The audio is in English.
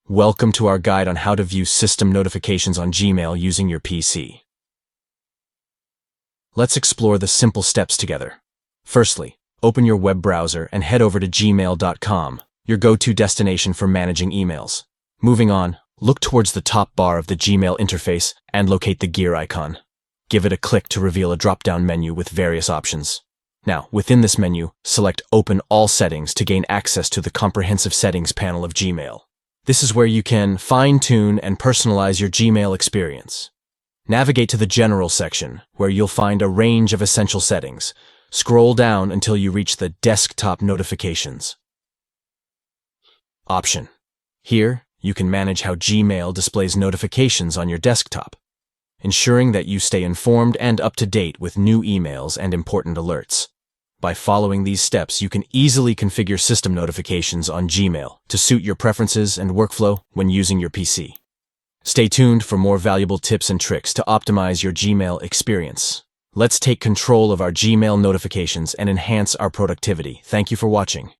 Welcome to our guide on how to view system notifications on Gmail using your PC. Let's explore the simple steps together. Firstly, open your web browser and head over to gmail.com, your go-to destination for managing emails. Moving on, look towards the top bar of the Gmail interface and locate the gear icon. Give it a click to reveal a drop-down menu with various options. Now, within this menu, select Open All Settings to gain access to the comprehensive settings panel of Gmail. This is where you can fine-tune and personalize your Gmail experience. Navigate to the General section, where you'll find a range of essential settings. Scroll down until you reach the Desktop Notifications option. Here, you can manage how Gmail displays notifications on your desktop, ensuring that you stay informed and up-to-date with new emails and important alerts. By following these steps, you can easily configure system notifications on Gmail to suit your preferences and workflow when using your PC. Stay tuned for more valuable tips and tricks to optimize your Gmail experience. Let's take control of our Gmail notifications and enhance our productivity. Thank you for watching.